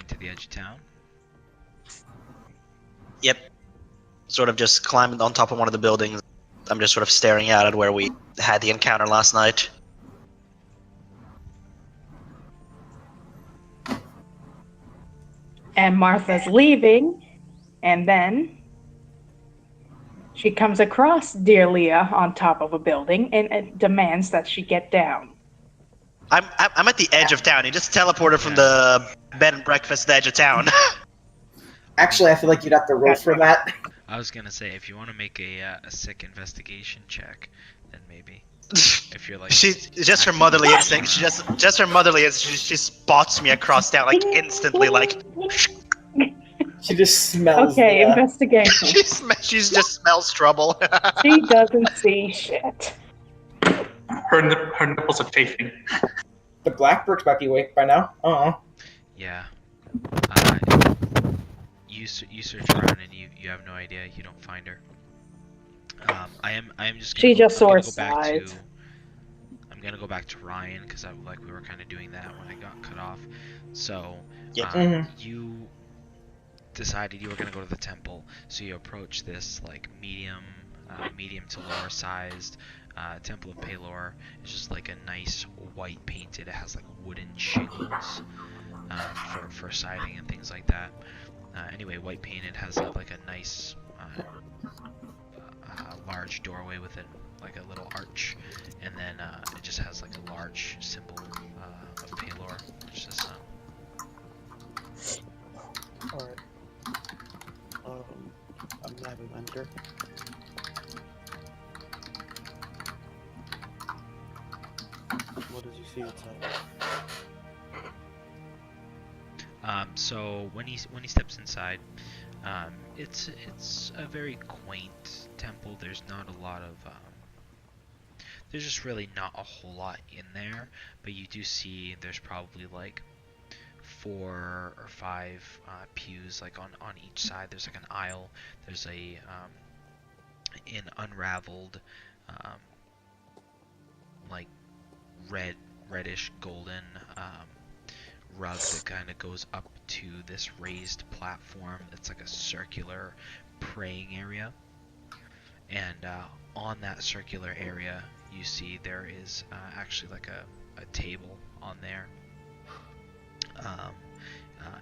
going to the edge of town? Yep. Sort of just climbing on top of one of the buildings. I'm just sort of staring out at where we had the encounter last night. And Martha's leaving, and then she comes across dear Leah on top of a building and demands that she get down. I'm at the edge of town. He just teleported from the bed and breakfast to the edge of town. Actually, I feel like you'd have to roll for that. I was gonna say, if you want to make a sick investigation check, then maybe. If you're like, She's just her motherly instinct. She just her motherly instinct. She spots me across town like instantly. Like She just smells. Okay, investigation. she just smells trouble. She doesn't see shit. Her nipples are chafing. The Blackbirds might be awake by now. yeah. You search around and you have no idea. You don't find her. I am just. She just saw her I'm gonna go back to Ryan because we were kind of doing that when I got cut off. So you decided you were gonna go to the temple. So you approach this like medium to lower sized temple of Pelor. It's just like a nice white painted. It has like wooden shingles for siding and things like that. Anyway, white painted, has like a nice large doorway with it, like a little arch, and then it just has like a large symbol of Pelor, which is the sun. Alright. I'm gonna have him enter. What does he see inside? So when he steps inside, it's a very quaint temple. There's not a lot of there's just really not a whole lot in there, but you do see there's probably like 4 or 5 pews like on each side. There's like an aisle. There's an unraveled like reddish golden rug that kind of goes up to this raised platform. It's like a circular praying area, and on that circular area you see there is actually like a table on there,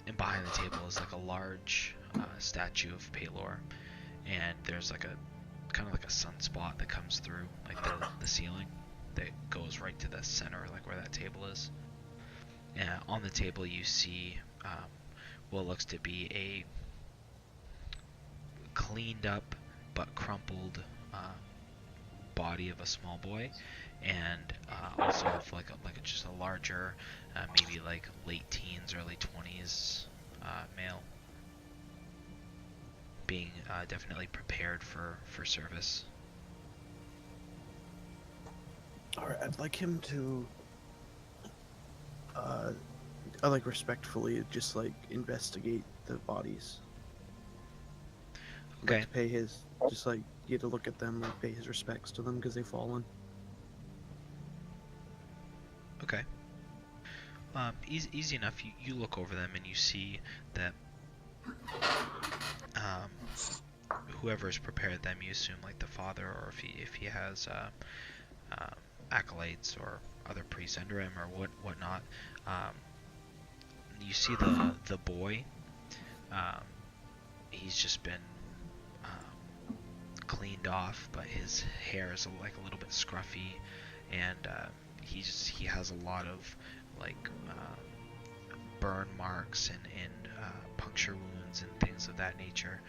and behind the table is like a large statue of Pelor, and there's like a kind of like a sunspot that comes through like the ceiling that goes right to the center, like where that table is. And on the table you see what looks to be a cleaned up but crumpled body of a small boy, and also of like just a larger, maybe like late teens, early 20s male, being definitely prepared for service. Alright, I'd like him to I like respectfully just like investigate the bodies. Okay. Like to pay his, just like get a look at them, like pay his respects to them because they've fallen. Okay. Easy enough. You look over them and you see that whoever's prepared them, you assume like the father, or if he has acolytes or other priests under him or whatnot. You see the boy. He's just been cleaned off, but his hair is like a little bit scruffy, and he has a lot of like burn marks and puncture wounds and things of that nature.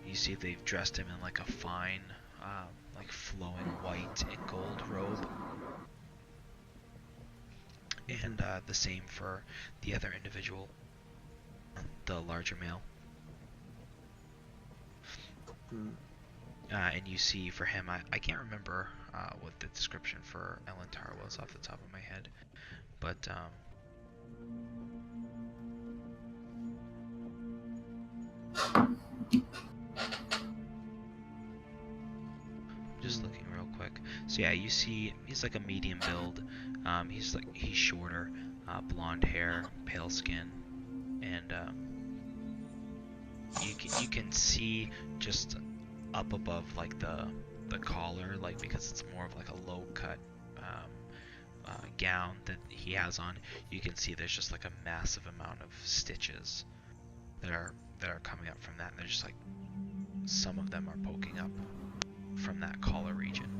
You see they've dressed him in like a fine like flowing white and gold robe, and the same for the other individual, the larger male. And you see for him, I can't remember what the description for Elentar was off the top of my head, but just looking real quick. So yeah, you see he's like a medium build. He's shorter, blonde hair, pale skin, and you can see just up above like the collar, like because it's more of like a low cut gown that he has on. You can see there's just like a massive amount of stitches that are coming up from that. And they're just like some of them are poking up from that collar region.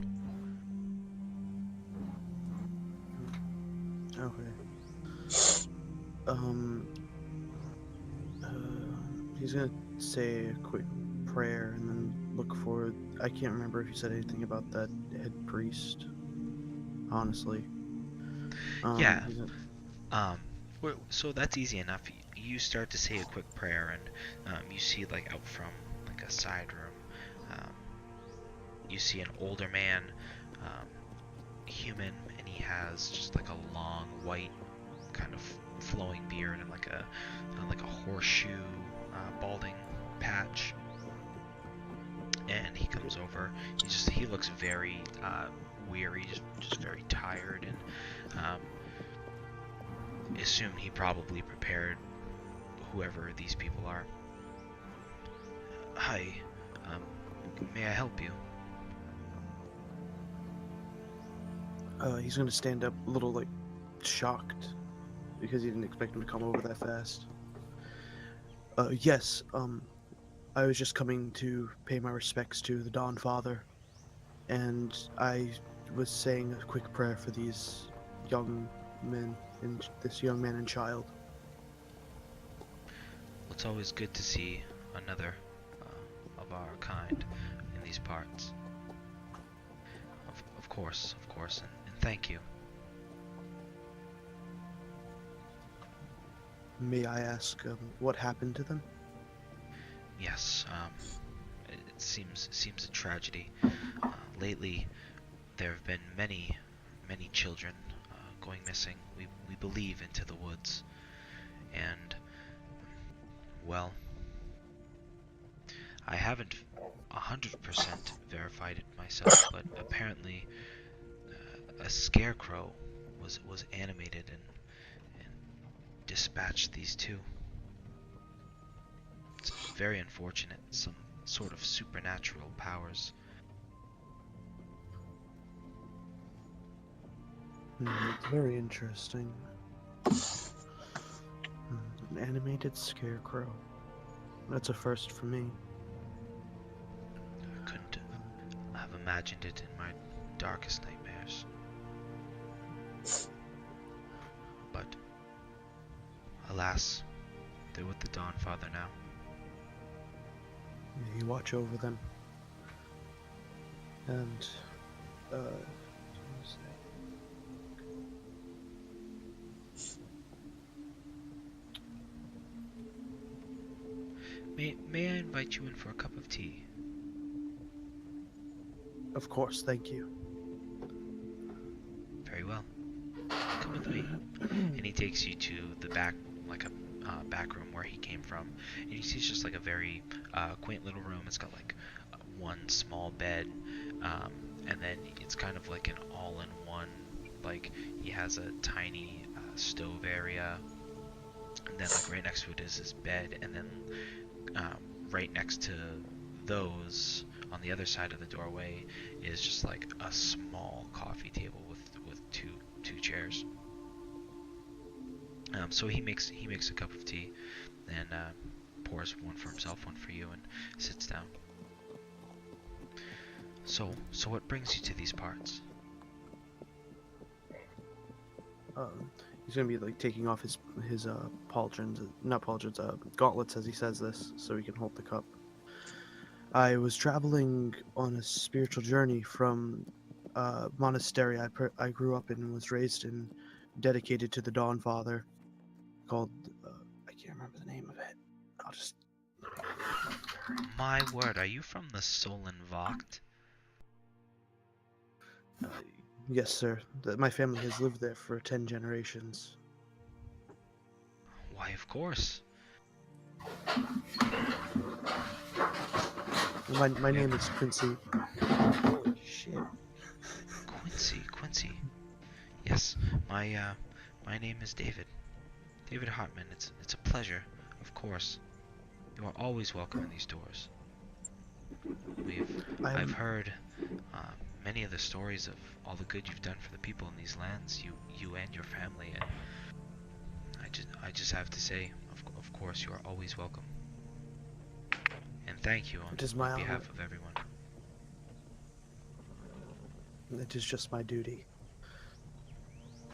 Okay. He's gonna say a quick prayer and then look for. I can't remember if you said anything about that head priest. Honestly. Yeah. So that's easy enough. You start to say a quick prayer, and you see like out from like a side room, you see an older man, human, and he has just like a long white kind of flowing beard and like a horseshoe balding patch. And he comes over. He looks very weary, just very tired, and assume he probably prepared whoever these people are. Hi, may I help you? He's gonna stand up a little like shocked because he didn't expect him to come over that fast. Yes, I was just coming to pay my respects to the Dawn Father, and I was saying a quick prayer for these young men and this young man and child. Well, it's always good to see another of our kind in these parts. Of course, and thank you. May I ask what happened to them? Yes, it seems a tragedy. Lately, there have been many children going missing. We believe into the woods, and well, I haven't 100% verified it myself, but apparently a scarecrow was animated and dispatched these two. It's very unfortunate. Some sort of supernatural powers. It's very interesting. An animated scarecrow. That's a first for me. I couldn't have imagined it in my darkest nightmares. But alas, they're with the Dawn Father now. May you watch over them. And, what was that? May I invite you in for a cup of tea? Of course, thank you. Very well. Come with me. And he takes you to the back, like a back room where he came from. And you see it's just like a very quaint little room. It's got like one small bed, and then it's kind of like an all-in-one. Like he has a tiny stove area, and then like right next to it is his bed, and then right next to those on the other side of the doorway is just like a small coffee table with two chairs. So he makes a cup of tea and pours one for himself, one for you, and sits down. So what brings you to these parts? He's gonna be like taking off his gauntlets as he says this, so he can hold the cup. I was traveling on a spiritual journey from a monastery I grew up in and was raised in, dedicated to the Dawn Father, called I can't remember the name of it. I'll just. My word, are you from the Solon Vogt? Yes, sir. My family has lived there for 10 generations. Why, of course. My name is Quincy. Holy shit. Quincy. Yes, my My name is David. David Hartman. It's a pleasure, of course. You are always welcome in these doors. I've heard many of the stories of all the good you've done for the people in these lands, you and your family, and I just have to say, of course, you are always welcome. And thank you on behalf of everyone. It is just my duty.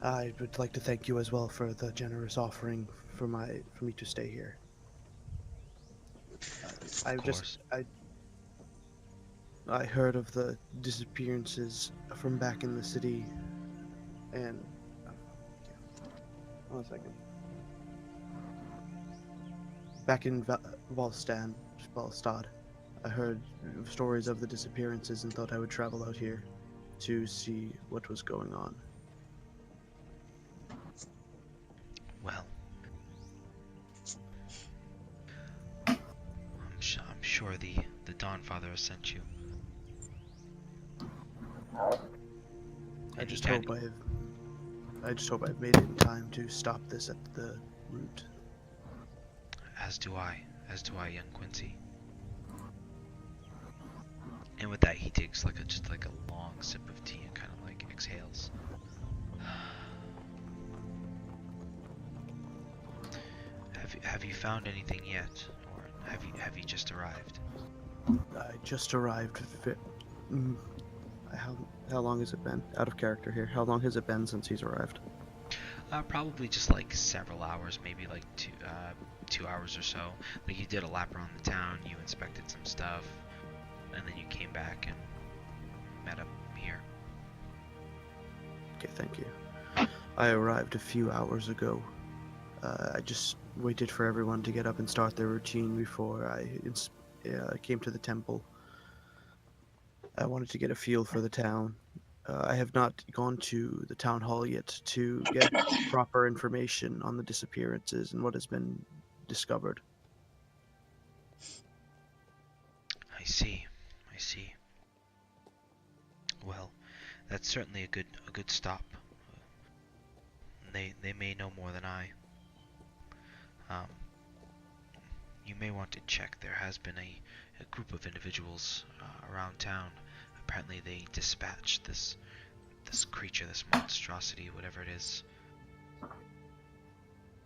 I would like to thank you as well for the generous offering for me to stay here. I heard of the disappearances from back in the city, and 1 second. Back in Valstad, I heard stories of the disappearances and thought I would travel out here to see what was going on. Well, I'm sure the Dawnfather has sent you. I just hope I've made it in time to stop this at the root. As do I, young Quincy. And with that, he takes just a long sip of tea and kind of like exhales. Have you found anything yet, or have you just arrived? I just arrived. How long has it been? Out of character here. How long has it been since he's arrived? Probably just like several hours, maybe like 2 hours or so. Like you did a lap around the town, you inspected some stuff, and then you came back and met up here. Okay, thank you. I arrived a few hours ago. I just waited for everyone to get up and start their routine before I came to the temple. I wanted to get a feel for the town. I have not gone to the town hall yet to get proper information on the disappearances and what has been discovered. I see. Well, that's certainly a good stop. They may know more than I. You may want to check. There has been a group of individuals around town. Apparently they dispatched this creature, this monstrosity, whatever it is.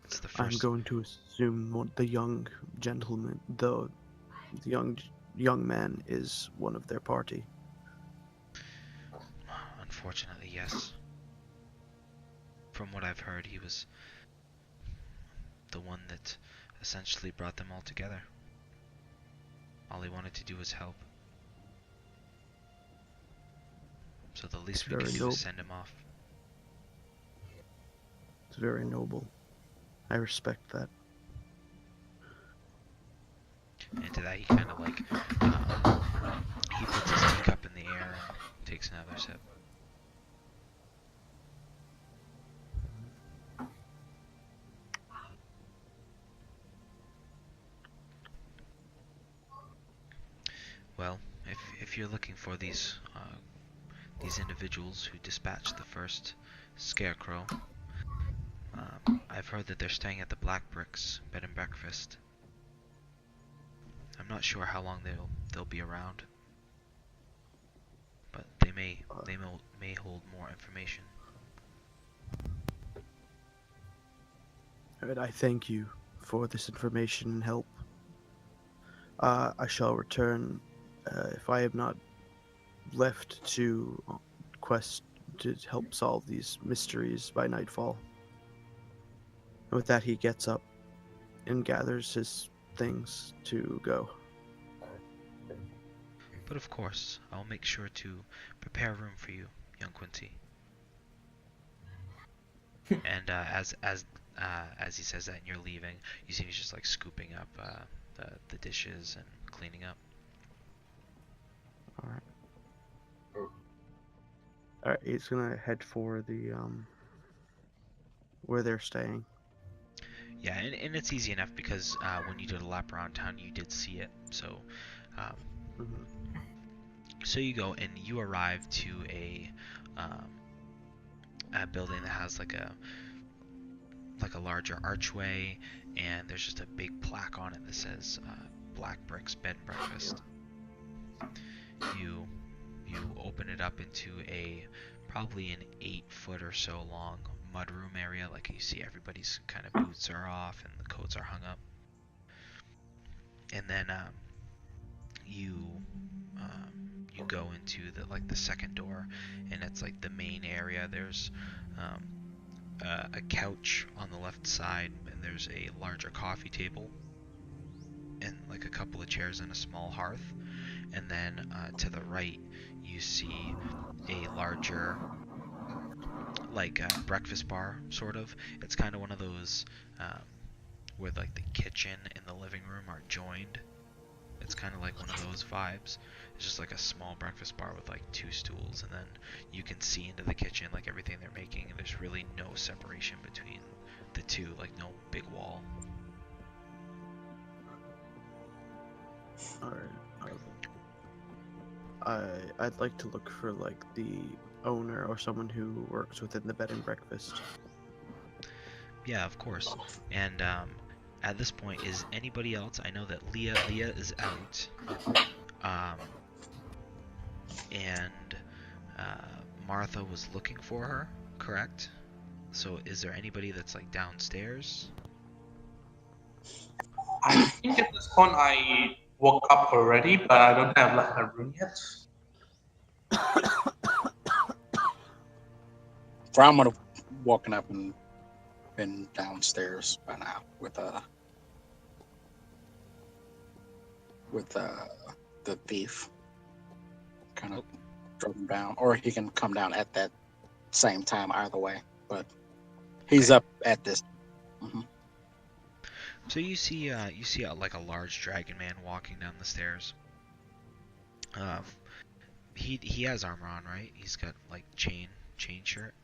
It's the first. I'm going to assume the young gentleman, the young man, is one of their party. Unfortunately, yes. From what I've heard, he was the one that essentially brought them all together. All he wanted to do was help. So the least we could do is send him off. It's very noble. I respect that. And to that, he kind of he puts his teacup in the air and takes another sip. Well, if you're looking for these individuals who dispatched the first scarecrow, I've heard that they're staying at the Black Bricks bed and breakfast. I'm not sure how long they'll be around, but they may hold more information. Alright, I thank you for this information and help. I shall return if I have not left to quest to help solve these mysteries by nightfall. And with that, he gets up and gathers his things to go. But of course, I'll make sure to prepare room for you, young Quincy. And as he says that and you're leaving, you see he's just like scooping up the dishes and cleaning up. Alright, he's gonna head for the where they're staying. Yeah, and it's easy enough because when you did a lap around town, you did see it. So, so you go and you arrive to a building that has like like a larger archway, and there's just a big plaque on it that says Black Brick's Bed and Breakfast. You open it up into a probably an 8-foot or so long mudroom area. Like you see, everybody's kind of boots are off and the coats are hung up. And then you go into the second door, and it's like the main area. There's a couch on the left side, and there's a larger coffee table, and like a couple of chairs and a small hearth. And then to the right, you see a larger breakfast bar, sort of. It's kind of one of those where like the kitchen and the living room are joined. It's kind of like one of those vibes. It's just like a small breakfast bar with like 2 stools, and then you can see into the kitchen, like everything they're making, and there's really no separation between the two, like no big wall. Alright. I'd like to look for like the owner or someone who works within the bed and breakfast. Yeah, of course. And at this point, is anybody else? I know that Leah is out. And Martha was looking for her, correct? So is there anybody that's like downstairs? I think at this point I woke up already, but I don't have like a room yet. From would have woken up and been downstairs by now with the thief. Kind of drove him down, or he can come down at that same time either way. But he's up at this. Mm-hmm. So you see like a large dragon man walking down the stairs. He has armor on, right? He's got like chain shirt.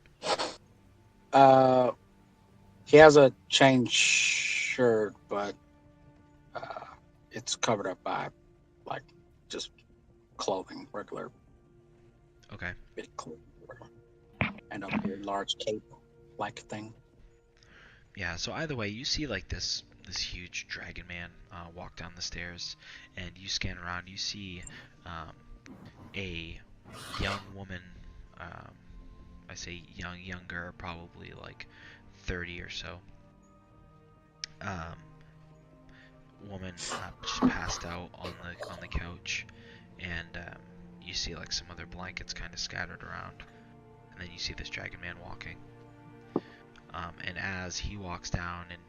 He has a chain shirt, but it's covered up by like just clothing, regular. Okay. Big clothing, and a very large cape-like thing. Yeah. So either way, you see like this huge dragon man walk down the stairs, and you scan around. You see a young woman. I say younger, probably like 30 or so. Woman just passed out on the couch, and you see like some other blankets kind of scattered around, and then you see this dragon man walking. And as he walks down and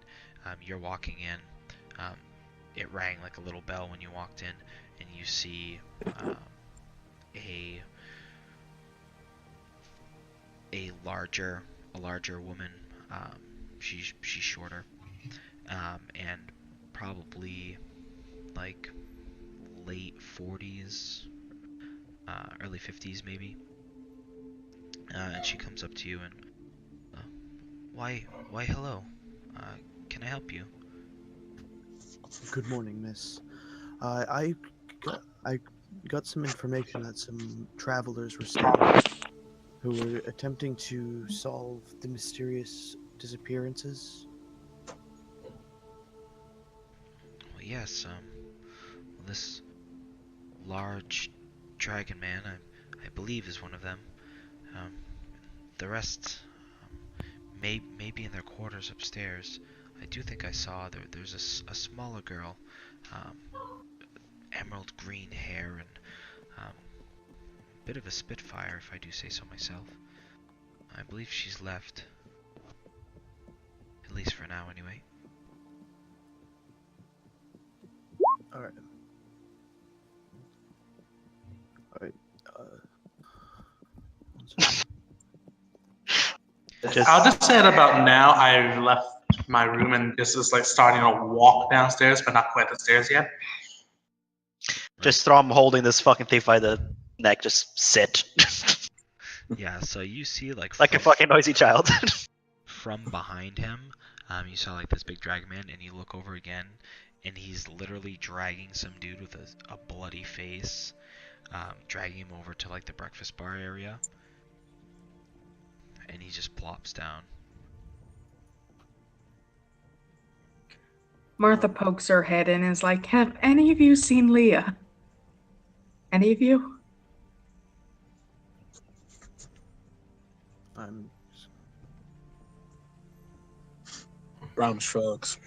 you're walking in, it rang like a little bell when you walked in, and you see a larger woman. She's shorter, and probably like late 40s, early 50s maybe. And she comes up to you and, why hello. Can I help you? Good morning, miss. I got some information that some travelers were staying who were attempting to solve the mysterious disappearances. Well, yes. This large dragon man, I believe, is one of them. The rest may be in their quarters upstairs. I do think I saw there's a smaller girl, emerald green hair and a bit of a spitfire, if I do say so myself. I believe she's left, at least for now anyway. Alright. I'll just say it about now. I've left my room and this is like starting to walk downstairs, but not quite the stairs yet. Just throw him holding this fucking thief by the neck. Just sit. Yeah, so you see like like a fucking noisy child. from behind him, you saw like this big dragon man, and you look over again, and he's literally dragging some dude with a bloody face, dragging him over to like the breakfast bar area, and he just plops down. Martha pokes her head in and is like, have any of you seen Leah? Any of you? I'm. Rom shrugs.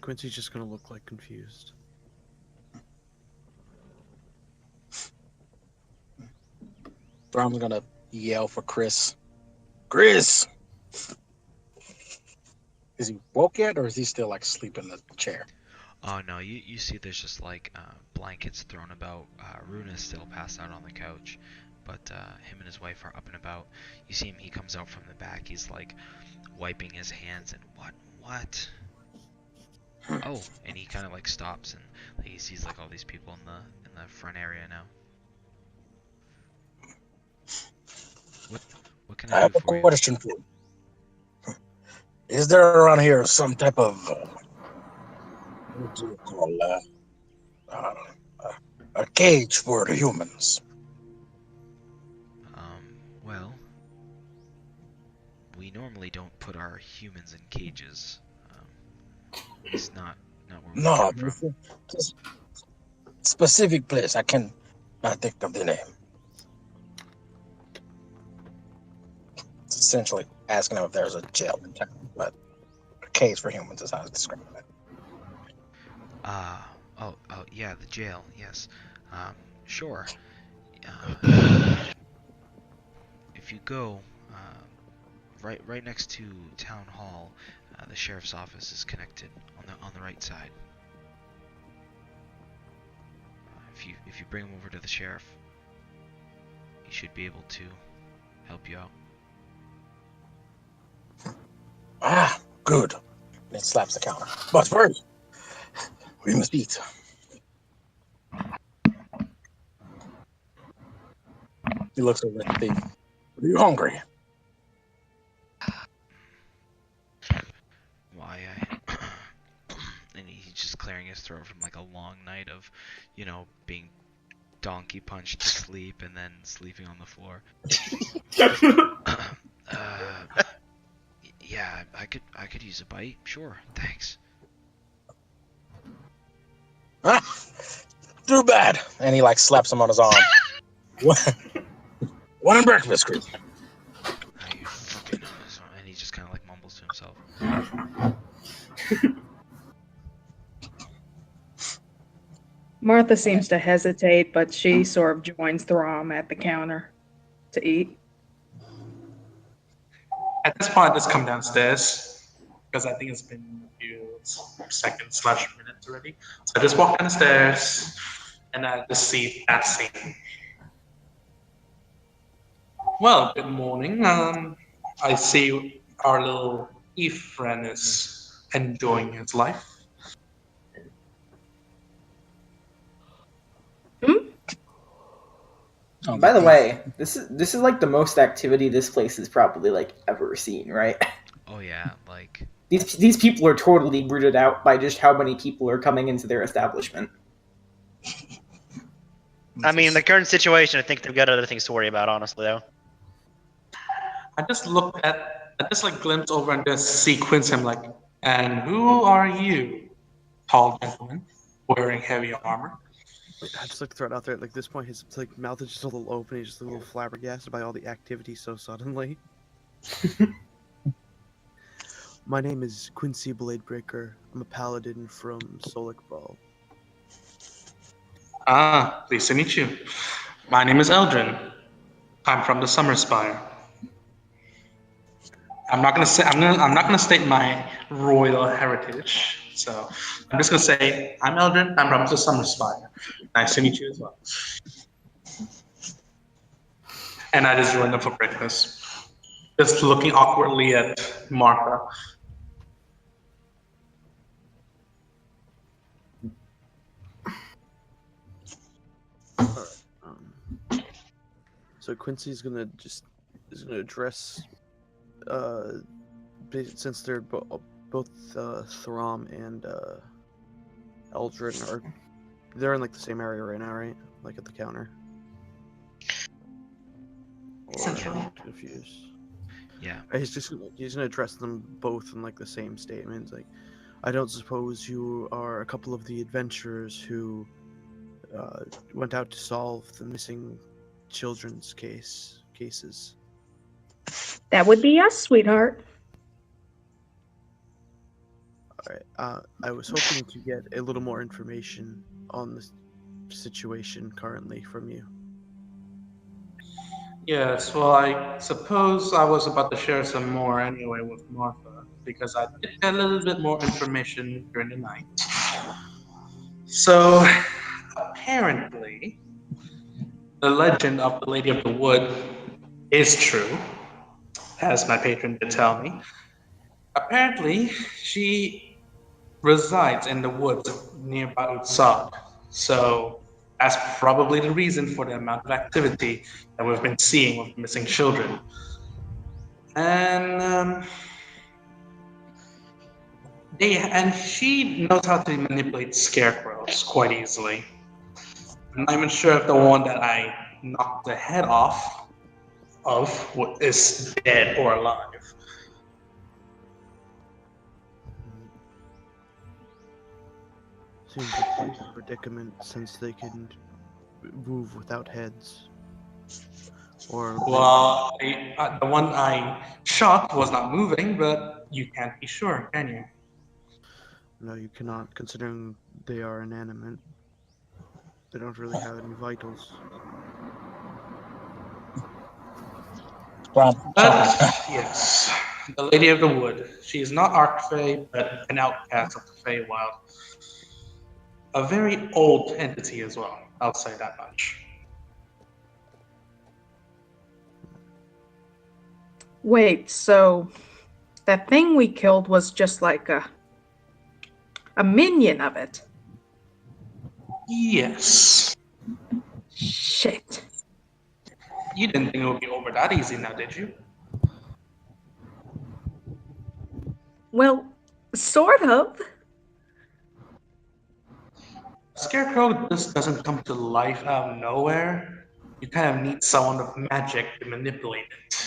Quincy's just gonna look like confused. Brom's gonna yell for Chris. Chris! Is he woke yet, or is he still like asleep in the chair? Oh no, you see there's just like blankets thrown about. Runa's still passed out on the couch, but him and his wife are up and about. You see him, he comes out from the back, he's like wiping his hands and what? Oh, and he kind of like stops and like, he sees like all these people in the front area now. What can I I have do a for you? question for you. Is there around here some type of what do you call a cage for the humans? Well, we normally don't put our humans in cages. It's not where we No, come from. just specific place. I can not think of the name. It's essentially asking him if there's a jail in town, but a cage for humans is how it's described it. Oh, yeah, the jail, yes. Sure. If you go, right next to Town Hall, the sheriff's office is connected on the right side. If you bring him over to the sheriff, he should be able to help you out. Ah, good. And it slaps the counter. But first, we must eat. He looks over at the thief. Are you hungry? Why, and he's just clearing his throat from like a long night of, being donkey punched to sleep and then sleeping on the floor. Yeah, I could use a bite. Sure, thanks. Ah, too bad. And he like slaps him on his arm. What in breakfast, Chris? You fucking. And he just kind of like mumbles to himself. Martha seems to hesitate, but she sort of joins Throm at the counter to eat. At this point, I just come downstairs because I think it's been a few seconds/minutes already. So I just walk down the stairs and I just see that scene. Well, good morning. I see our little Eve friend is enjoying his life. By the way, this is like the most activity this place has probably like ever seen, right? Oh yeah, like these people are totally weirded out by just how many people are coming into their establishment. I mean, the current situation, I think they've got other things to worry about, honestly, though. I just glimpse over and just sequence him like, and who are you, tall gentleman, wearing heavy armor? I just like throw it out there. Like this point, his like mouth is just a little open. He's just a little flabbergasted by all the activity so suddenly. My name is Quincy Bladebreaker. I'm a paladin from Solic Ball. Ah, pleased to meet you. My name is Eldrin. I'm from the Summerspire. I'm not gonna state my royal heritage. So I'm just gonna say I'm Eldrin. I'm from the Summerspire. Nice to meet you as well. And I just joined them for breakfast. Just looking awkwardly at Martha. So Quincy's gonna address, since they're both Throm and Eldrin they're in like the same area right now, right? Like at the counter. Or Central. I'm confused. Yeah. He's gonna address them both in like the same statement. Like, I don't suppose you are a couple of the adventurers who went out to solve the missing children's cases. That would be us, sweetheart. All right. I was hoping to get a little more information on the situation currently from you. Yes, well, I suppose I was about to share some more anyway with Martha, because I did get a little bit more information during the night. So, apparently, the legend of the Lady of the Wood is true, as my patron did tell me. Apparently, she resides in the woods nearby Utsad, so that's probably the reason for the amount of activity that we've been seeing with missing children. And she knows how to manipulate scarecrows quite easily. I'm not even sure if the one that I knocked the head off of is dead or alive. Seems like quite a predicament since they can move without heads. Or Well, the one I shot was not moving, but you can't be sure, can you? no, you cannot, considering they are inanimate. They don't really have any vitals. But But yes, the Lady of the Wood. She is not Archfey, but an outcast of the Feywild. A very old entity as well. I'll say that much. Wait, so that thing we killed was just like a minion of it? Yes. Shit. You didn't think it would be over that easy now, did you? Well, sort of. Scarecrow just doesn't come to life out of nowhere. You kind of need someone with magic to manipulate it.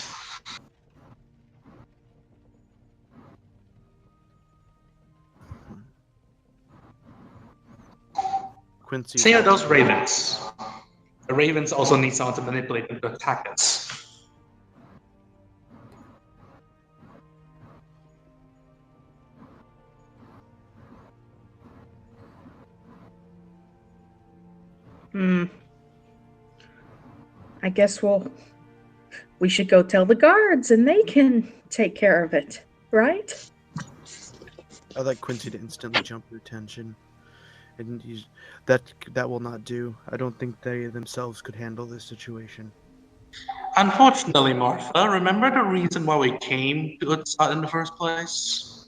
Quincy. Same with those ravens. The ravens also need someone to manipulate them to attack us. I guess we should go tell the guards and they can take care of it, right? I'd like Quincy to instantly jump to attention. And that will not do. I don't think they themselves could handle this situation. Unfortunately, Martha, remember the reason why we came to Utsat in the first place?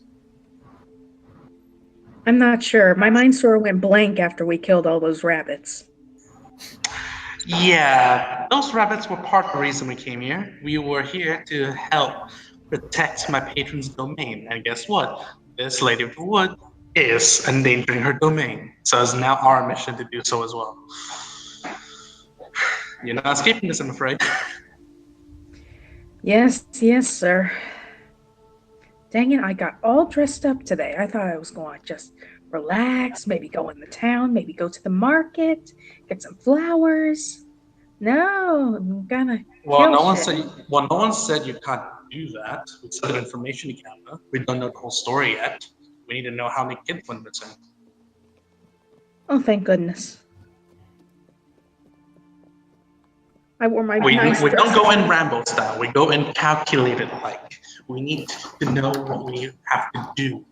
I'm not sure. My mind sort of went blank after we killed all those rabbits. Yeah, those rabbits were part of the reason we came here. We were here to help protect my patron's domain. And guess what? This Lady of the Wood is endangering her domain. So it's now our mission to do so as well. You're not escaping this, I'm afraid. Yes, sir. Dang it, I got all dressed up today. I thought I was going to just relax, maybe go in the town, maybe go to the market, get some flowers. No, I'm gonna kill No shit. no one said you can't do that. We set an information camera. We don't know the whole story yet. We need to know how many kids went missing. Oh, thank goodness. I wore my We nice dress. don't go in Rambo style. We go in calculated like. We need to know what we have to do.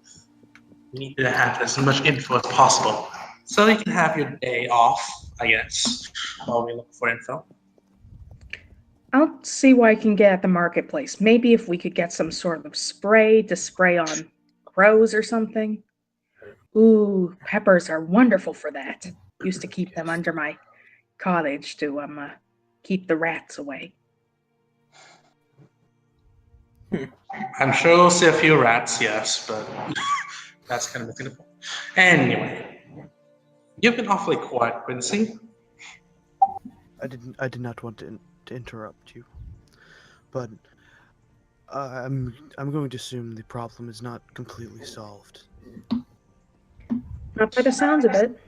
We need to have as much info as possible. So you can have your day off, I guess, while we look for info. I'll see what I can get at the marketplace. Maybe if we could get some sort of spray to spray on crows or something. Ooh, peppers are wonderful for that. Used to keep them under my cottage to keep the rats away. I'm sure we'll see a few rats, yes, but that's kind of missing the point. Anyway, you've been awfully quiet, Quincy. I did not want to interrupt you, but I'm going to assume the problem is not completely solved. Not by the sounds of it.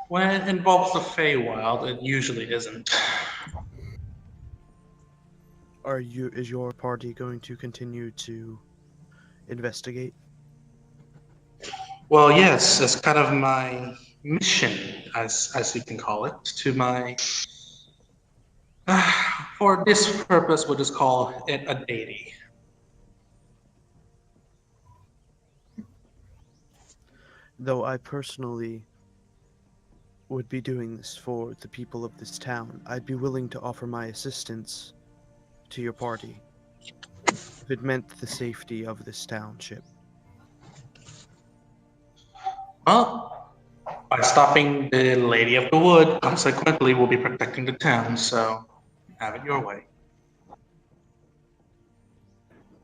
When it involves the Feywild, it usually isn't. Is your party going to continue to investigate? Well, yes, it's kind of my mission, as you can call it, to my. For this purpose, we'll just call it a deity. Though I personally would be doing this for the people of this town, I'd be willing to offer my assistance to your party if it meant the safety of this township. Well, by stopping the Lady of the Wood, consequently, we'll be protecting the town, so have it your way.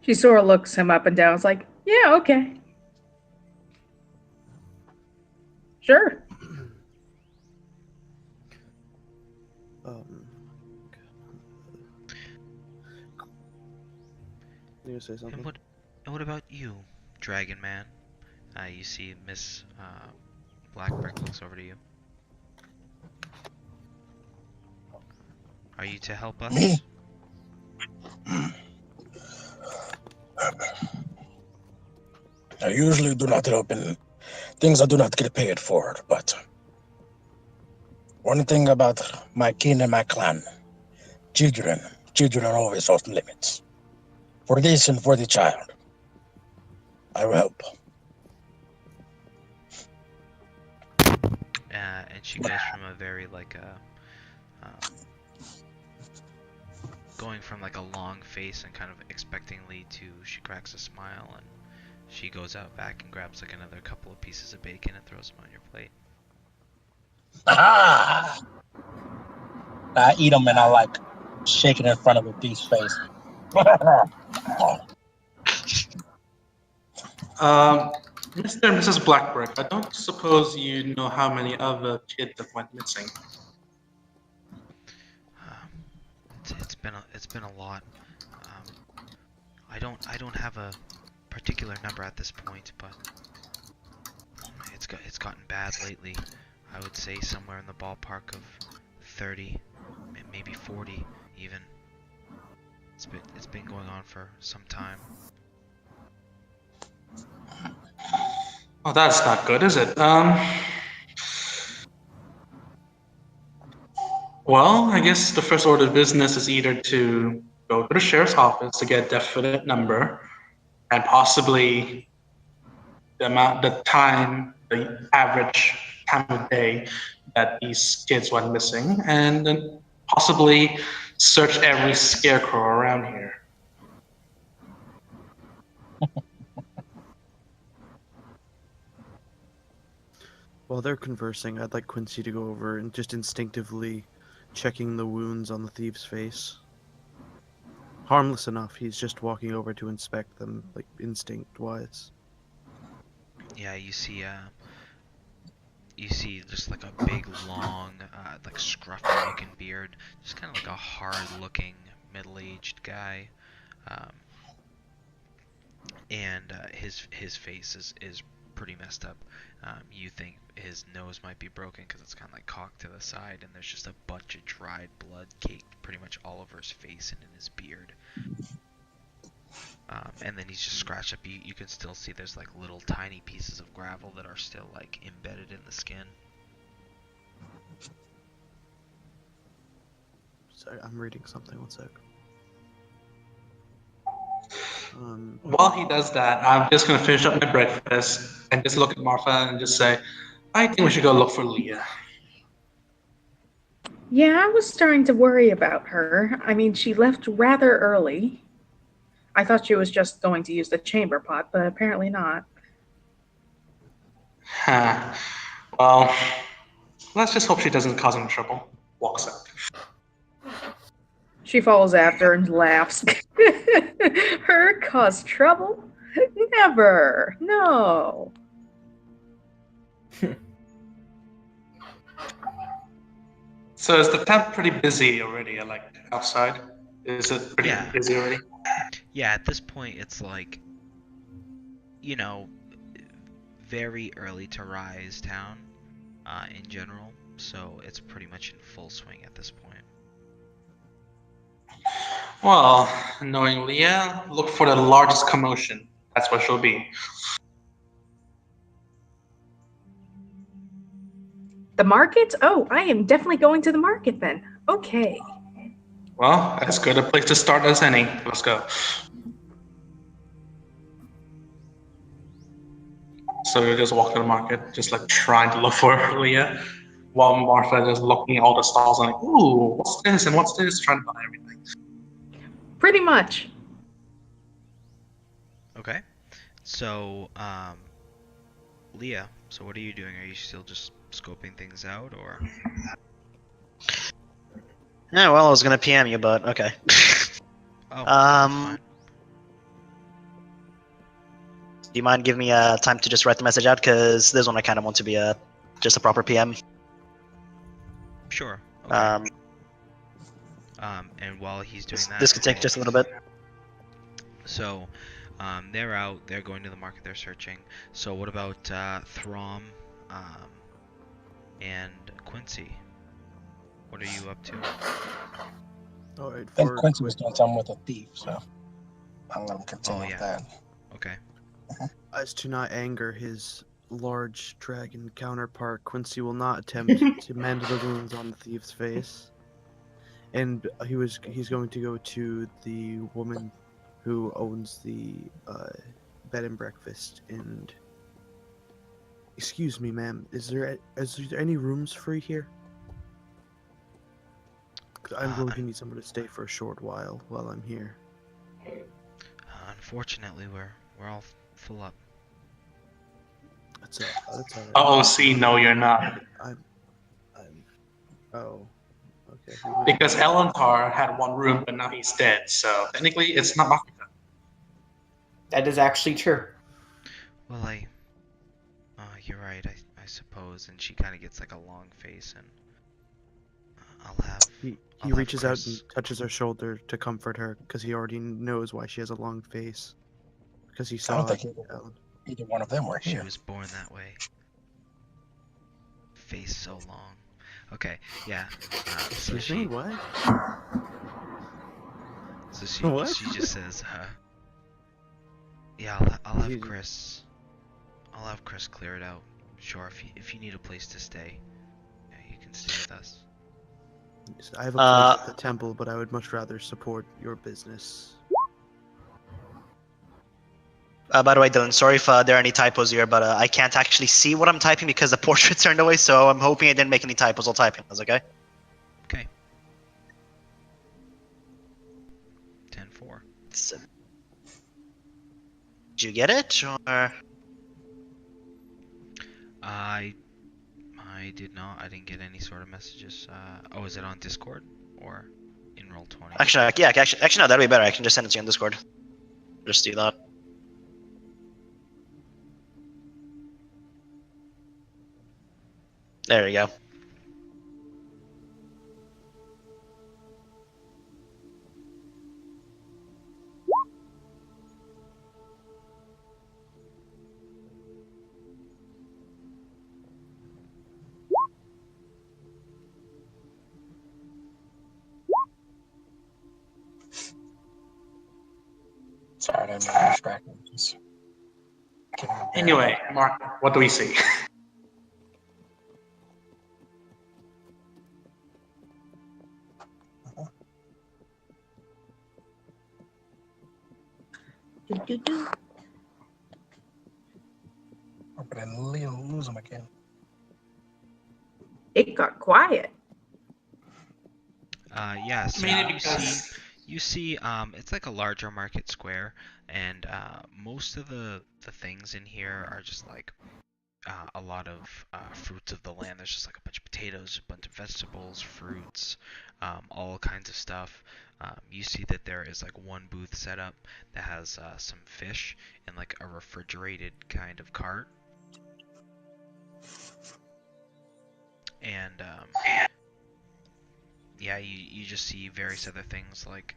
She sort of looks him up and down. It's like, yeah, okay. Sure. You gonna say something? And what about you, Dragon Man? You see Miss Blackbrick looks over to you. Are you to help us? Me? I usually do not help in things I do not get paid for, but one thing about my kin and my clan, children are always off limits. For this and for the child, I will help. And she goes from a very going from like a long face and kind of expectingly to she cracks a smile and she goes out back and grabs like another couple of pieces of bacon and throws them on your plate. Ah! I eat them and I like shake it in front of a beast's face. Mr. and Mrs. Blackbrick, I don't suppose you know how many other kids that went missing. It's been a lot. I don't have a particular number at this point, but it's gotten bad lately. I would say somewhere in the ballpark of 30, maybe 40 even. It's been going on for some time. Oh, that's not good, is it? Well, I guess the first order of business is either to go to the sheriff's office to get a definite number, and possibly the average time of day that these kids went missing, and then possibly search every scarecrow around here. While they're conversing, I'd like Quincy to go over and just instinctively checking the wounds on the thief's face. Harmless enough, he's just walking over to inspect them, like instinct-wise. Yeah, you see just like a big, long, like scruffy-looking beard, just kind of like a hard-looking, middle-aged guy, and his face is pretty messed up. You think his nose might be broken because it's kind of like cocked to the side, and there's just a bunch of dried blood caked pretty much all over his face and in his beard. And then he's just scratched up. You can still see there's like little tiny pieces of gravel that are still like embedded in the skin. Sorry, I'm reading something. One sec. While he does that, I'm just gonna finish up my breakfast and just look at Martha and just say, I think we should go look for Leah. Yeah, I was starting to worry about her. I mean, she left rather early. I thought she was just going to use the chamber pot, but apparently not. Huh. Well, let's just hope she doesn't cause any trouble. Walks out. She follows after and laughs. Her cause trouble? Never. No. So is the temp pretty busy already? Like outside? Is it pretty busy already? Yeah, at this point, it's like, you know, very early to rise town in general, so it's pretty much in full swing at this point. Well, knowing Leah, look for the largest commotion. That's what she'll be. The market? Oh, I am definitely going to the market then. Okay. Well, as good a place to start as any. Let's go. So you just walk to the market, just like trying to look for Leah, while Martha just looking at all the stalls and like, ooh, what's this and what's this, trying to buy everything. Pretty much. Okay. So, Leah, so what are you doing? Are you still just scoping things out, or? Yeah, well, I was gonna PM you, but okay. Oh, that's fine. Do you mind giving me time to just write the message out? Because this one I kind of want to be just a proper PM. Sure. Okay. And while he's doing that, This could take just a little bit. So, they're out. They're going to the market. They're searching. So, what about Throm, and Quincy? What are you up to? All right. I think Quincy was doing something with a thief, so I'm gonna continue with that. Okay. As to not anger his large dragon counterpart, Quincy will not attempt to mend the wounds on the thief's face. And he's going to go to the woman who owns the bed and breakfast. And excuse me, ma'am, is there any rooms free here? 'Cause I'm going to need someone to stay for a short while I'm here. Unfortunately, we're all full up. That's all right. Oh, see, no, you're not. Oh, okay. Because Elantar had one room, but now he's dead, so technically it's not occupied. That is actually true. Well, you're right, I suppose. And she kind of gets like a long face, and He reaches out and touches her shoulder to comfort her, because he already knows why she has a long face. Because he saw. I don't think either one of them were here. She was born that way. Face so long. Okay, yeah. So Excuse me, what? So she What? she just says, yeah, I'll have Chris. I'll have Chris clear it out. Sure, if you need a place to stay, yeah, you can stay with us. I have a place at the temple, but I would much rather support your business. By the way, Dylan, sorry if there are any typos here, but I can't actually see what I'm typing because the portrait's turned away, so I'm hoping I didn't make any typos while typing. That's okay? Okay. 10-4. Did you get it, or? I did not. I didn't get any sort of messages. Oh, is it on Discord or in Roll20? Actually, no, that'd be better. I can just send it to you on Discord. Just do that. There you go. Sorry, I didn't mean to distract me. Just Anyway, Mark, what do we see? But then Leo lose him again. It got quiet. Yeah, so Mainly you see, it's like a larger market square, and most of the things in here are just like a lot of fruits of the land. There's just like a bunch of potatoes, a bunch of vegetables, fruits, all kinds of stuff. You see that there is like one booth set up that has some fish in like a refrigerated kind of cart. And yeah, you just see various other things like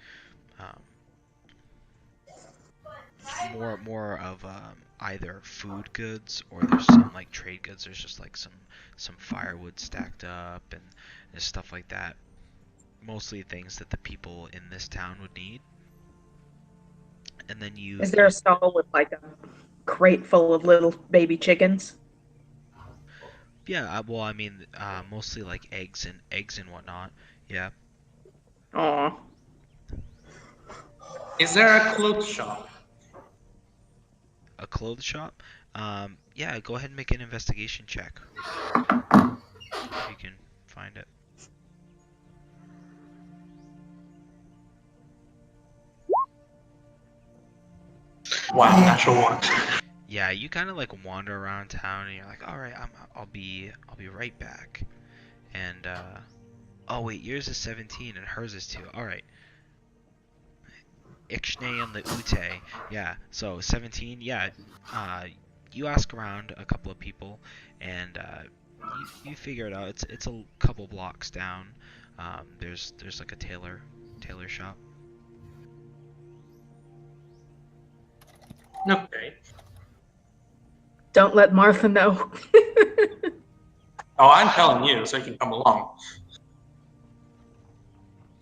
more of either food goods or there's some like trade goods. There's just like some firewood stacked up and stuff like that. Mostly things that the people in this town would need. And then Is there a stall with like a crate full of little baby chickens? Yeah, well, I mean, mostly like eggs and whatnot. Yeah. Aw. Is there a clothes shop? A clothes shop? Yeah, go ahead and make an investigation check. If you can find it. Wow, natural one. Yeah, you kind of like wander around town and you're like, all right, I'll be right back. And oh wait, yours is 17 and hers is 2. All right. Ixnay and the Ute. Yeah, so 17. Yeah. You ask around a couple of people and you figure it out. It's a couple blocks down. There's like a tailor shop. Okay. Don't let Martha know. Oh, I'm telling you, so you can come along.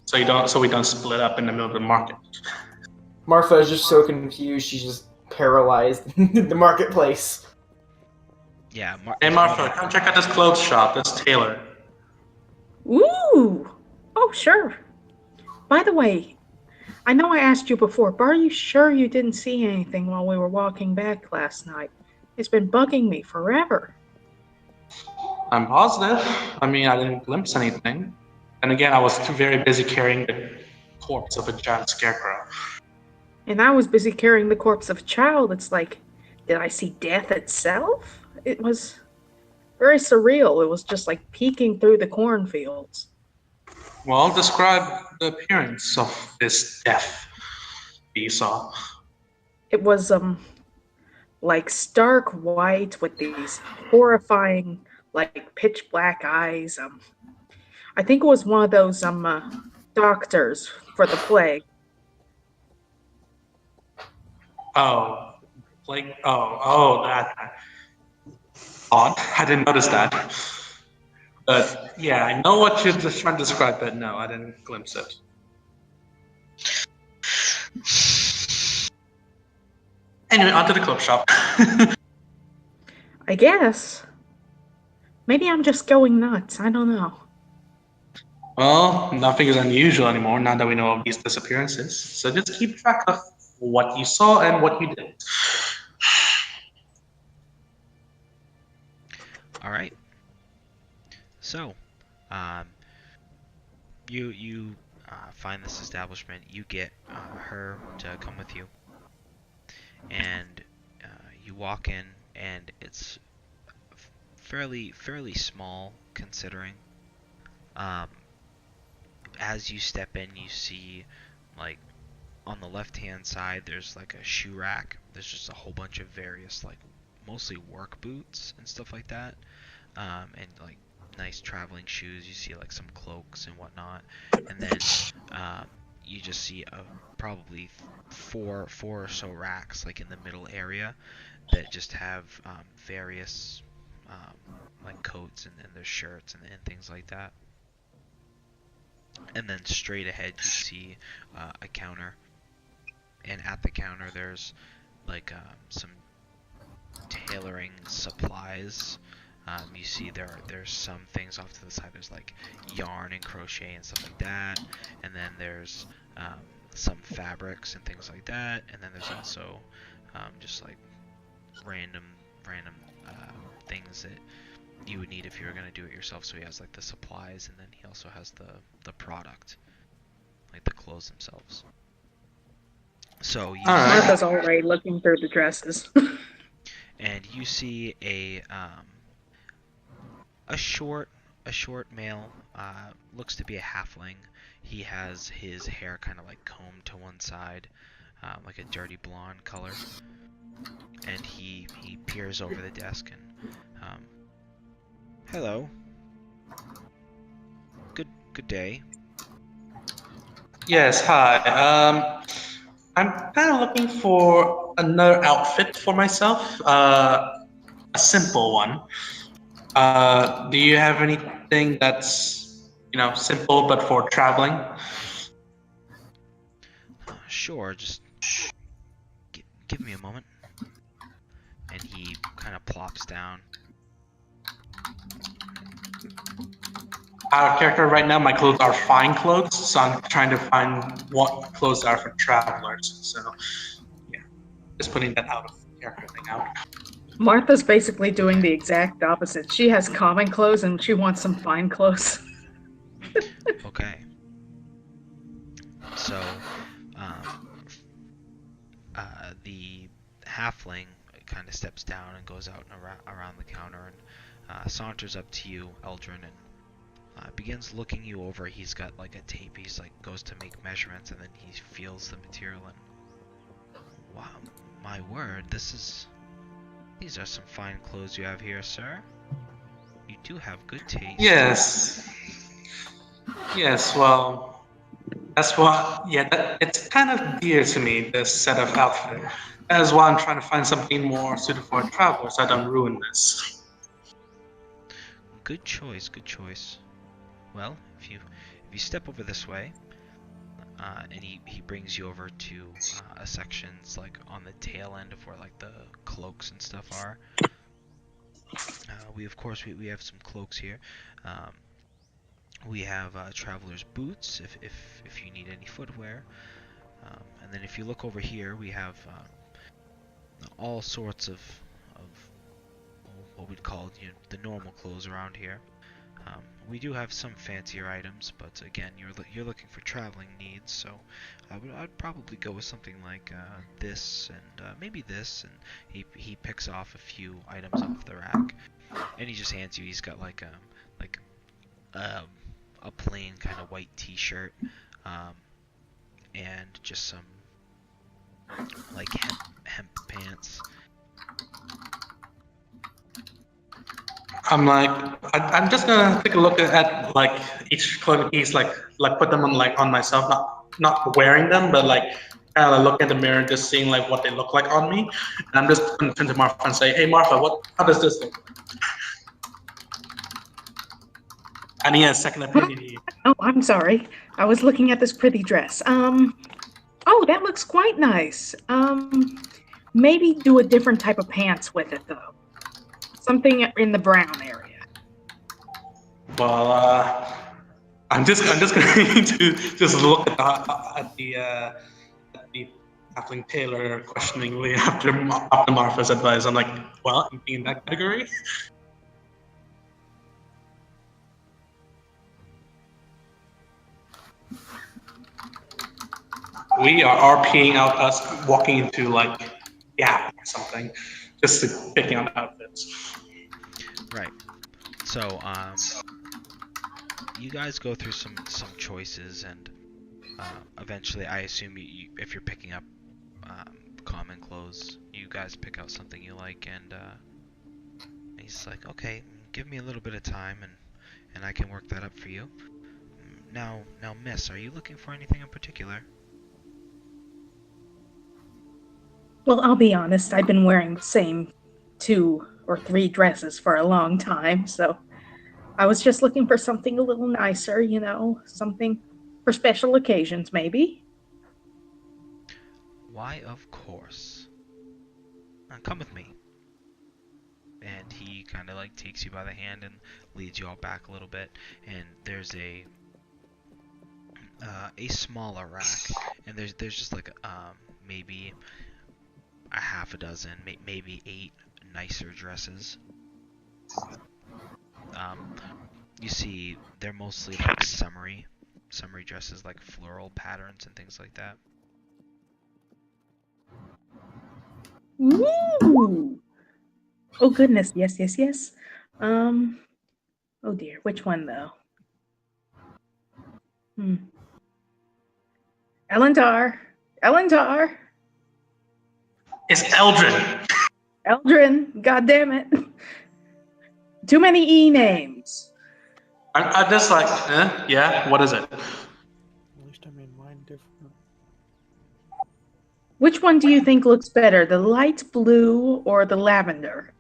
So we don't split up in the middle of the market. Martha is just so confused. She's just paralyzed in the marketplace. Yeah. Hey, Martha, come check out this clothes shop. This tailor. Ooh! Oh, sure. By the way, I know I asked you before, but are you sure you didn't see anything while we were walking back last night? It's been bugging me forever. I'm positive. I mean, I didn't glimpse anything. And again, I was too very busy carrying the corpse of a giant scarecrow. And I was busy carrying the corpse of a child. It's like, did I see death itself? It was very surreal. It was just like peeking through the cornfields. Well, describe the appearance of this death you saw. It was like stark white with these horrifying like pitch black eyes. I think it was one of those doctors for the plague. Oh, like that. Odd. I didn't notice that. But yeah, I know what you're just trying to describe, but no, I didn't glimpse it. Anyway, onto the clothes shop. I guess. Maybe I'm just going nuts. I don't know. Well, nothing is unusual anymore now that we know of these disappearances. So just keep track of what you saw and what you did. All right. So, you find this establishment. You get her to come with you, and you walk in, and it's fairly small considering. As you step in, you see like on the left hand side there's like a shoe rack. There's just a whole bunch of various like mostly work boots and stuff like that, and like nice traveling shoes. You see like some cloaks and whatnot, and then you just see probably four or so racks like in the middle area that just have various like coats and their shirts and things like that. And then straight ahead you see a counter, and at the counter there's like some tailoring supplies. You see there's some things off to the side. There's like yarn and crochet and stuff like that, and then there's some fabrics and things like that, and then there's also just like random things that you would need if you were going to do it yourself. So he has like the supplies, and then he also has the product, like the clothes themselves. So you Martha's already looking through the dresses. and you see a short male, looks to be a halfling. He has his hair kind of like combed to one side, like a dirty blonde color, and he peers over the desk and hello, good day. Yes, hi. I'm kind of looking for another outfit for myself, a simple one. Do you have anything that's simple but for traveling? Sure, just give me a moment. And he kind of plops down. Our character right now, my clothes are fine clothes, so I'm trying to find what clothes are for travelers. So, yeah, just putting that out of character thing out. Martha's basically doing the exact opposite. She has common clothes and she wants some fine clothes. Okay. So, the halfling kind of steps down and goes out and around the counter and saunters up to you, Eldrin, and begins looking you over. He's got like a tape. He's like goes to make measurements, and then he feels the material and wow, my word, these are some fine clothes you have here, sir. You do have good taste. Yes. Yes, well, that's what, yeah, it's kind of dear to me, this set of outfit. That is why I'm trying to find something more suited for a traveler so I don't ruin this. Good choice, good choice. Well, if you step over this way, and he brings you over to a section's like on the tail end of where like the cloaks and stuff are. We of course we have some cloaks here. We have traveler's boots if you need any footwear. And then if you look over here, we have all sorts of what we'd call the normal clothes around here. We do have some fancier items, but again, you're looking for traveling needs, so I'd probably go with something like this and maybe this. And he picks off a few items off the rack, and he just hands you. He's got like a plain kind of white T-shirt, and just some like hemp pants. I'm like, I'm just gonna take a look at like each clothing piece, like put them on myself, not wearing them, but like kind of look in the mirror and just seeing like what they look like on me. And I'm just gonna turn to Martha and say, "Hey Martha, how does this look?" I need a second opinion. Oh, I'm sorry. I was looking at this pretty dress. Oh, that looks quite nice. Maybe do a different type of pants with it though. Something in the brown area. Well, I'm just going to just look at the halfling tailor questioningly after Martha's advice. I'm like, well, anything in that category? We are RPing out us walking into like Gap or something, just picking out outfits. Right. So you guys go through some choices, and eventually, I assume if you're picking up common clothes, you guys pick out something you like, and he's like, okay, give me a little bit of time, and I can work that up for you. Now, miss, are you looking for anything in particular? Well, I'll be honest, I've been wearing the same 2 or 3 dresses for a long time, so I was just looking for something a little nicer, something for special occasions, maybe. Why, of course. Come with me. And he kind of like takes you by the hand and leads you all back a little bit, and there's a smaller rack, and there's just like maybe a half a dozen, maybe 8 nicer dresses. You see, they're mostly like summery dresses, like floral patterns and things like that. Ooh! Oh goodness, yes. Oh dear, which one though? Elentar! It's Eldrin. Eldrin, god damn it. Too many E names. I'm just like, yeah, what is it? At least I made mine different. Which one do you think looks better, the light blue or the lavender?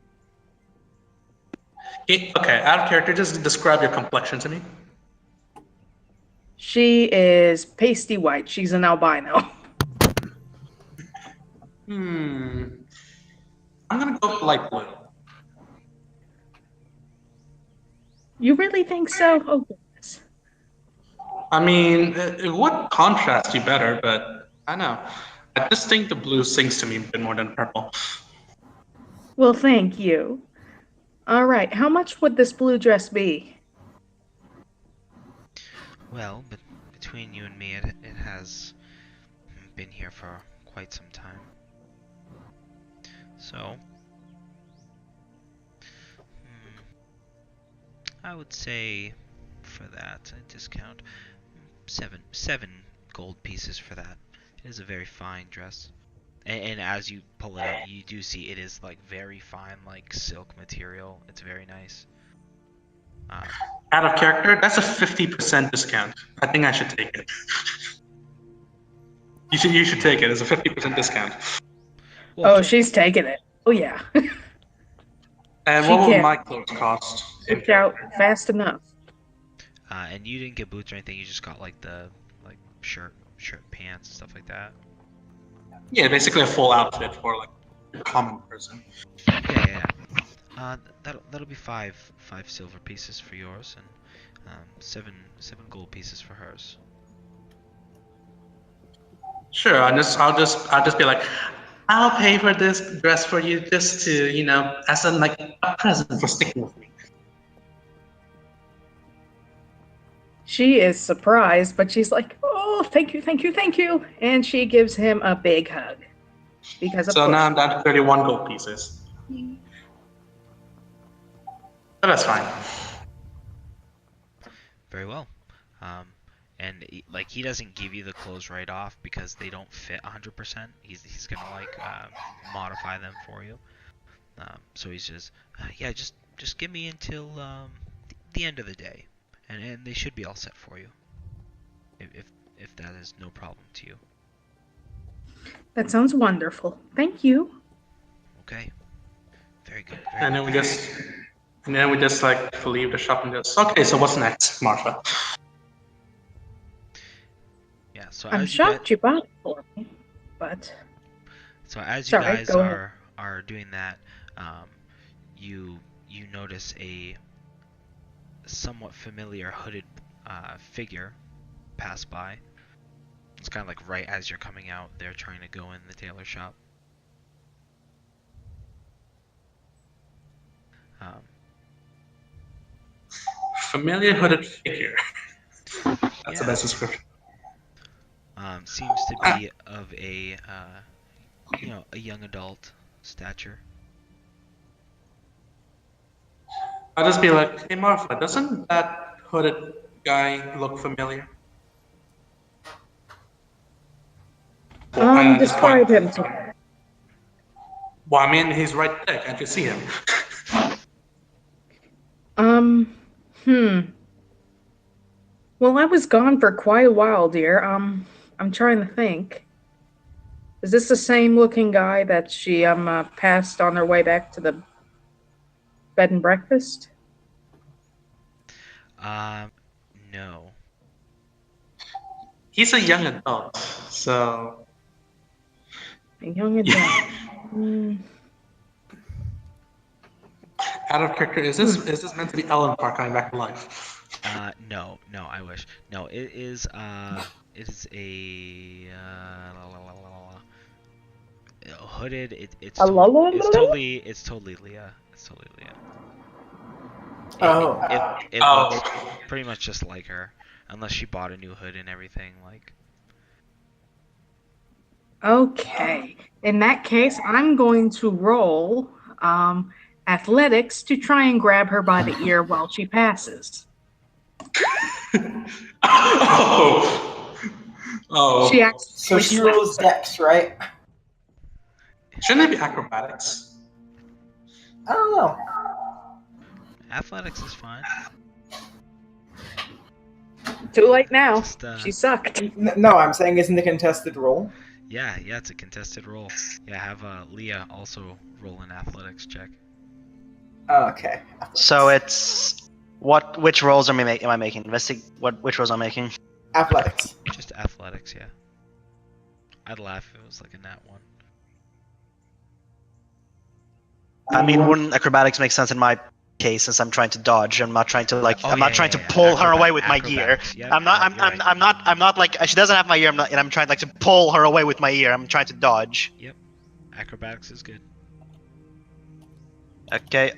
Okay, out of character, just describe your complexion to me. She is pasty white. She's an albino. I'm gonna go for light blue. You really think so? Oh, goodness. I mean, it would contrast you better, but I know. I just think the blue sings to me a bit more than purple. Well, thank you. All right, how much would this blue dress be? Well, but between you and me, it has been here for quite some time. So, I would say for that a discount seven gold pieces for that. It is a very fine dress. And as you pull it out, you do see it is like very fine, like silk material. It's very nice. Out of character, that's a 50% discount. I think I should take it. You should take it as a 50% discount. Well, Oh, she's taking it. Oh, yeah. And She what will can't my clothes cost? switch out fast enough. and you didn't get boots or anything. You just got like the shirt, pants, stuff like that. Yeah, basically a full outfit for like a common person. Yeah. That'll be five silver pieces for yours, and seven gold pieces for hers. Sure, I'll just be like, I'll pay for this dress for you just to, as a present for sticking with me. She is surprised, but she's like, oh, thank you, thank you, thank you. And she gives him a big hug. Because of So course. now I'm down to 31 gold pieces. But that's fine. Very well. And he doesn't give you the clothes right off because they don't fit 100%. He's gonna modify them for you. So he says, yeah, just give me until the end of the day, and they should be all set for you. If that is no problem to you. That sounds wonderful. Thank you. Okay. Very good. And then we just leave the shop and just, okay, so what's next, Martha? Yeah, so I'm shocked you bought it for me, but... So as you guys are doing that, you notice a somewhat familiar hooded figure pass by. It's kind of like right as you're coming out, they're trying to go in the tailor shop. Familiar hooded figure. That's the best description. Seems to be of a a young adult stature. I'll just be like, hey Martha, doesn't that hooded guy look familiar? Describe him to me. Well, I mean, he's right there. Can't you see him? Well, I was gone for quite a while, dear. I'm trying to think. Is this the same looking guy that she passed on her way back to the bed and breakfast? No. He's a young adult, so... A young adult. Out of character, is this meant to be Ellen Park coming back to life? No, I wish. No, it is a hooded. It's totally Leah. It's totally Leah. It looks pretty much just like her, unless she bought a new hood and everything. Okay. In that case, I'm going to roll athletics to try and grab her by the ear while she passes. So she rolls dex, right? Shouldn't it be acrobatics? I don't know. Athletics is fine. Too late now. Just, she sucked. No, I'm saying isn't a contested roll. Yeah, it's a contested roll. Yeah, have Leah also roll an athletics check. Okay. So it's which rolls am I making? Which rolls am I making? Athletics. Just athletics, yeah. I'd laugh if it was like a nat 1. I mean, wouldn't acrobatics make sense in my case since I'm trying to dodge? I'm not trying to I'm not trying to pull her away with my gear. Yep, I'm not. I'm not like she doesn't have my ear. I'm trying like to pull her away with my ear. I'm trying to dodge. Yep. Acrobatics is good. Okay.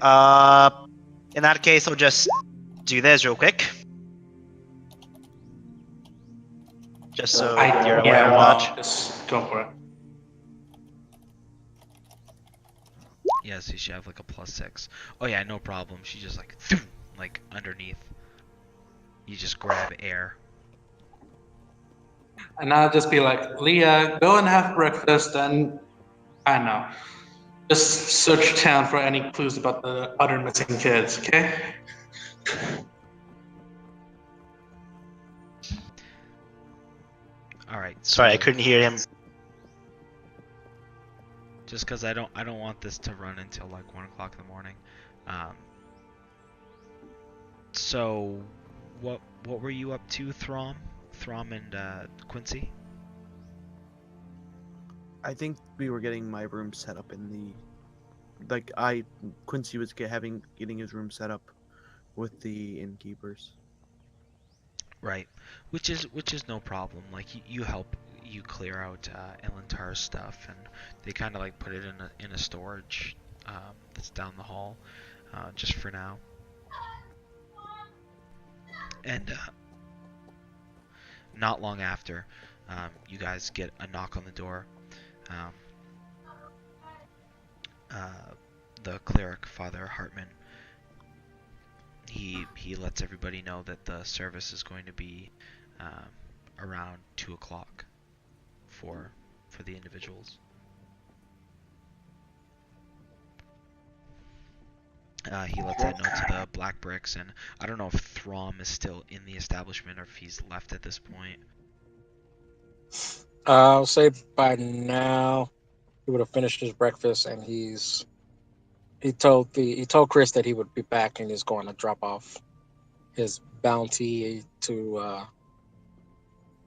In that case, I'll just do this real quick. Just so you're aware of that. Just go for it. Yeah, so she have like a +6. Oh yeah, no problem. She just like underneath. You just grab air. And I'll just be like, Leah, go and have breakfast, and I don't know. Just search town for any clues about the other missing kids, okay? All right. So Sorry, I couldn't hear him. just because I don't want this to run until like 1 o'clock in the morning. So what were you up to, Throm and Quincy? I think we were getting my room set up in the, Quincy was getting his room set up with the innkeepers. Right, which is no problem. Like you help you clear out Elantar's stuff, and they kind of like put it in a storage that's down the hall, just for now. And not long after, you guys get a knock on the door. The cleric, Father Hartman, he lets everybody know that the service is going to be around 2 o'clock for the individuals. He lets that note to the Black Bricks, and I don't know if Throm is still in the establishment or if he's left at this point. I'll say by now he would have finished his breakfast, and he told Chris that he would be back and he's going to drop off his bounty to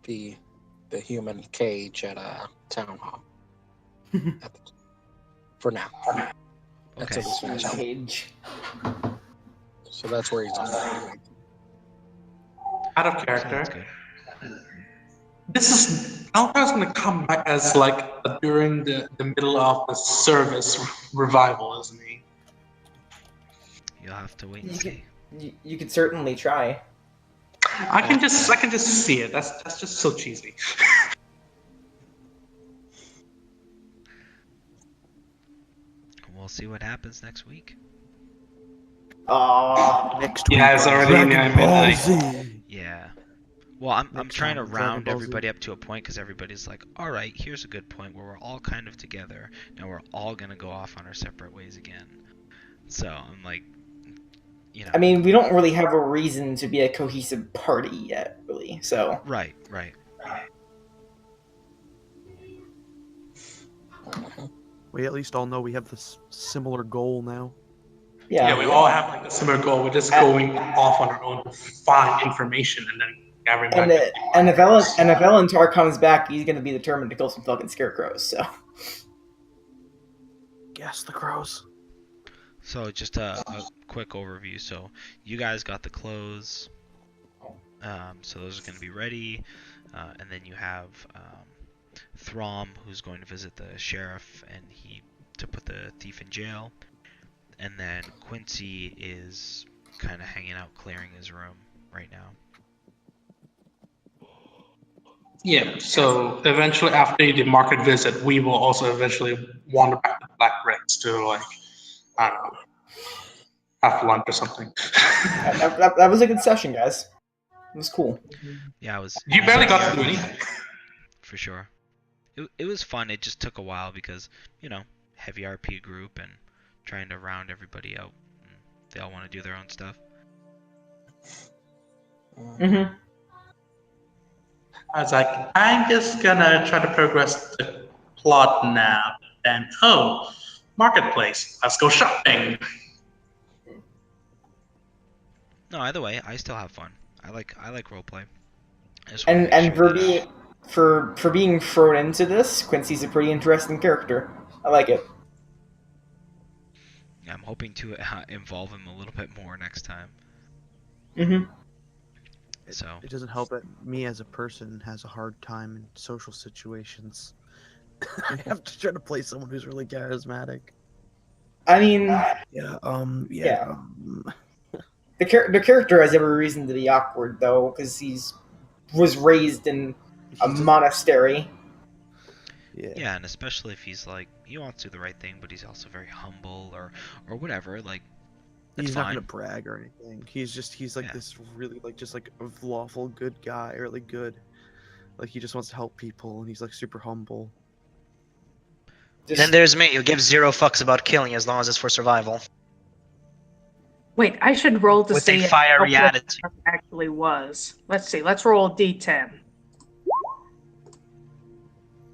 the human cage at town hall. For now. Okay. Cage. So that's where he's on. Out of So character. that's good. This is Alpar's gonna come back as like during the middle of the service revival, isn't he? You'll have to wait and see. You could certainly try. I can just see it. That's just so cheesy. We'll see what happens next week. Next week. Yeah, it's already in Dragon the Ball midnight. Z. Yeah. Well, I'm Next trying to time on Dragon round Ball Z. everybody up to a point because everybody's like, all right, here's a good point where we're all kind of together. Now we're all going to go off on our separate ways again. So I'm like, I mean, we don't really have a reason to be a cohesive party yet, really. So. Right. We at least all know we have this similar goal now. Yeah, we all have like a similar goal. We're just going off on our own to find information and then gathering back. And if Elantar comes back, he's gonna be determined to kill some fucking scarecrows. So. Guess the crows. So just a quick overview. So you guys got the clothes. So those are going to be ready. And then you have Throm, who's going to visit the sheriff and to put the thief in jail. And then Quincy is kind of hanging out, clearing his room right now. Yeah, so eventually after the market visit, we will also eventually wander back to Black Bricks to like, I don't know, have lunch or something. that was a good session, guys. It was cool. Yeah, it was. You barely got to do anything. For sure. It was fun. It just took a while because, heavy RP group and trying to round everybody out. They all want to do their own stuff. Mm-hmm. I was like, I'm just gonna try to progress the plot now. Then, oh, marketplace. Let's go shopping. No, either way, I still have fun. I like roleplay. I just want to make And sure for that being for being thrown into this, Quincy's a pretty interesting character. I like it. I'm hoping to involve him a little bit more next time. Mm-hmm. So It doesn't help that me as a person has a hard time in social situations. I have to try to play someone who's really charismatic. I mean, Yeah. the character has every reason to be awkward though, because was raised in a monastery. yeah, and especially if he's like he wants to do the right thing, but he's also very humble or whatever. Like that's He's fine. not gonna brag or anything. He's like this really like just like a lawful good guy, really good. Like he just wants to help people, and he's like super humble. Then there's me, who gives 0 fucks about killing as long as it's for survival. Wait, I should roll to With see a fiery how good attitude. it actually was. Let's see. Let's roll a d10.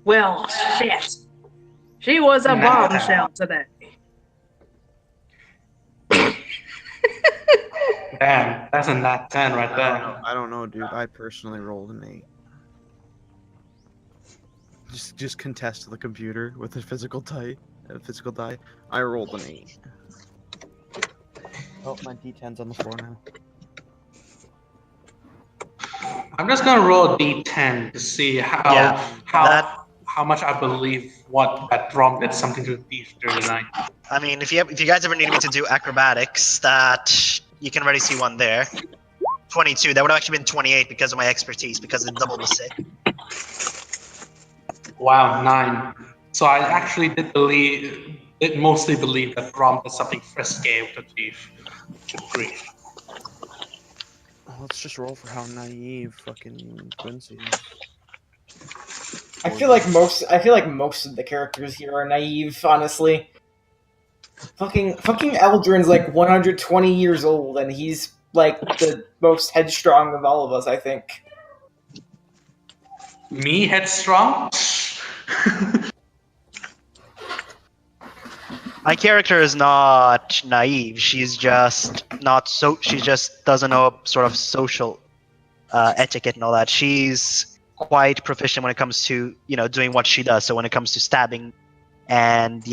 Well, shit. She was a bombshell today. Damn, that's a nat 10 right there. I don't know, dude. I personally rolled an 8. Just contest the computer with a physical die. I rolled an 8. Oh, my D10's on the floor now. I'm just gonna roll a d10 to see how much I believe that Rom did something to the thief during the night. I mean, if you guys ever need me to do acrobatics, that you can already see one there. 22. That would have actually been 28 because of my expertise, because it doubled the 6. Wow, 9. So I actually did mostly believe that Rom did something frisky with the thief. Good grief. Let's just roll for how naive fucking Quincy is. I feel like most of the characters here are naive, honestly. Fucking Eldrin's like 120 years old, and he's like the most headstrong of all of us, I think. Me headstrong? My character is not naive. She's just not so. She just doesn't know sort of social etiquette and all that. She's quite proficient when it comes to doing what she does. So when it comes to stabbing and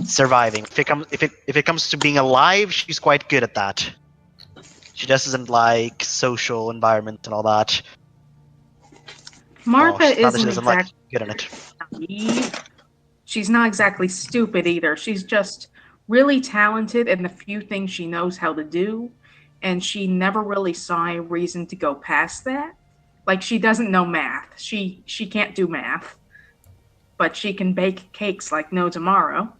surviving, if it comes to being alive, she's quite good at that. She just doesn't like social environment and all that. Martha isn't exactly good at it. naive. She's not exactly stupid either. She's just really talented in the few things she knows how to do, and she never really saw a reason to go past that. Like, she doesn't know math. She can't do math, but she can bake cakes like no tomorrow.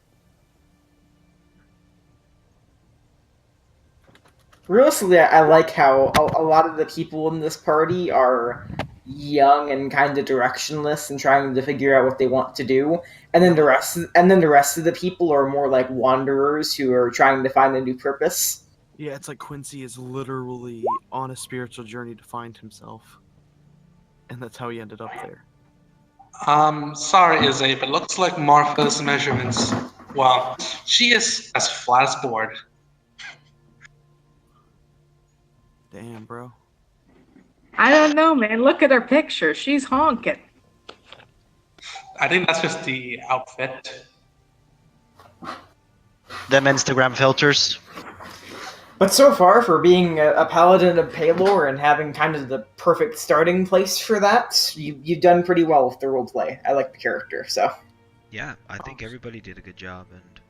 Realistically, I like how a lot of the people in this party are young and kind of directionless and trying to figure out what they want to do, and then the rest of the people are more like wanderers who are trying to find a new purpose. Yeah, it's like Quincy is literally on a spiritual journey to find himself, and that's how he ended up there. Sorry, Izzy, but looks like Martha's measurements. Well, she is as flat as board. Damn, bro. I don't know, man. Look at her picture. She's honking. I think that's just the outfit. Them Instagram filters. But so far, for being a paladin of Palor and having kind of the perfect starting place for that, you've done pretty well with the roleplay. I like the character, so. Yeah, I think everybody did a good job, and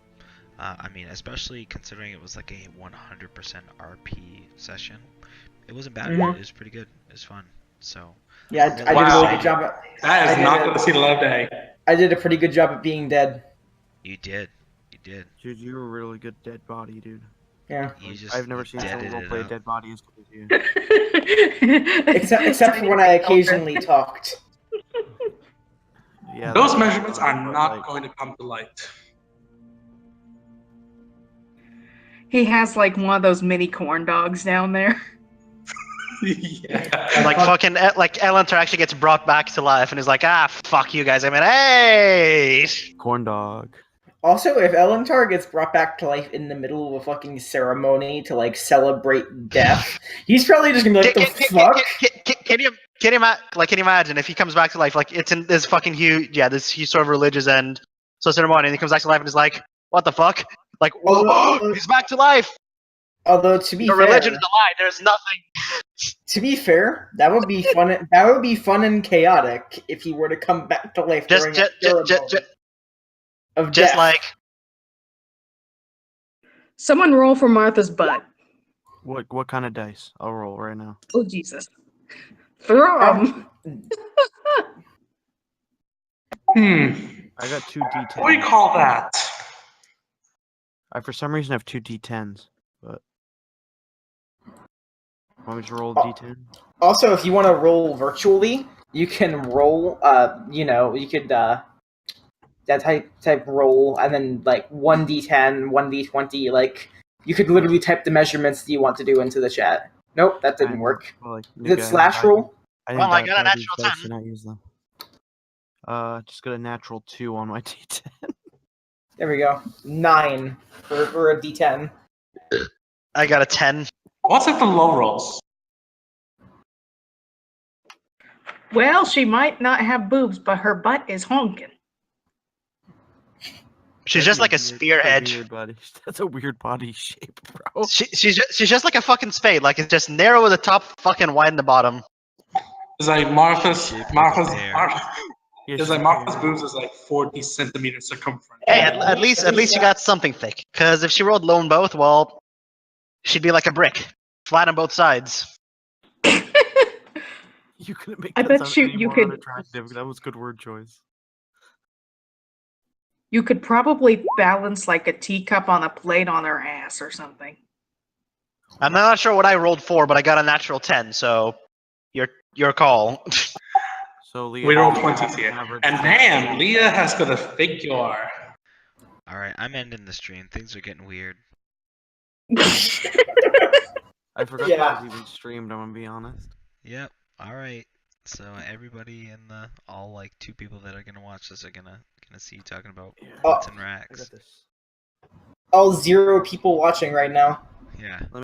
I mean, especially considering it was like a 100% RP session. It wasn't bad. Mm-hmm. It was pretty good. It was fun. So. Yeah, I did a really good job. That is not going to see the light of day. I did a pretty good job at being dead. You did. Dude, you were a really good dead body, dude. Yeah. I've never seen someone play a dead body as good as you. except for when I occasionally talked. Yeah, those measurements are not going to come to light. He has like one of those mini corn dogs down there. Yeah. And like fucking like Elantar actually gets brought back to life and is like, ah, fuck you guys. I mean, hey. Corn dog. Also, if Elentar gets brought back to life in the middle of a fucking ceremony to like celebrate death, he's probably just gonna be like, "The fuck." Can you imagine if he comes back to life? Like it's in this fucking huge, this huge sort of religious end, so ceremony, and he comes back to life and is like, "What the fuck?" Like, whoa, he's back to life. Although to be Your fair, religion is a lie. There's nothing. to be fair, that would be fun. That would be fun and chaotic if he were to come back to life during a ceremony of just death. like Someone roll for Martha's butt. What kind of dice? I'll roll right now. Oh Jesus! Throw 'em. I got 2 D10s. What do you call that? I for some reason have 2 D10s, but want me to roll a D10? Also, if you want to roll virtually, you can roll. You could that type roll, and then like 1d10, 1d20. Like you could literally type the measurements that you want to do into the chat. Nope, that didn't work. Well, like, Is it slash roll? I Well, I didn't got a buy these natural dice 10. and not use them. Just got a natural 2 on my D10. There we go. 9 for a d10. I got a 10. What's if the low rolls? Well, she might not have boobs, but her butt is honking. She's just like a spearhead. That's a weird body shape, bro. She's just like a fucking spade. Like it's just narrow at the top, fucking wide in the bottom. It's like Martha's Yeah, it's like Martha's boobs is like 40 centimeters circumference. Hey, at least you got something thick. Because if she rolled low in both, well, she'd be like a brick, flat on both sides. You couldn't make I that bet sound you any more could- unattractive. That was good word choice. You could probably balance like a teacup on a plate on her ass or something. I'm not sure what I rolled for, but I got a natural 10. So, your call. So Leah, We roll 20s here. And damn, Leah has got a figure. Alright, I'm ending the stream. Things are getting weird. I forgot Yeah. that was even streamed. I'm gonna be honest. Yep. Alright. So everybody in the all like 2 people that are gonna watch this are gonna see you talking about Oh. what's in I racks. got this. All 0 people watching right now. Yeah.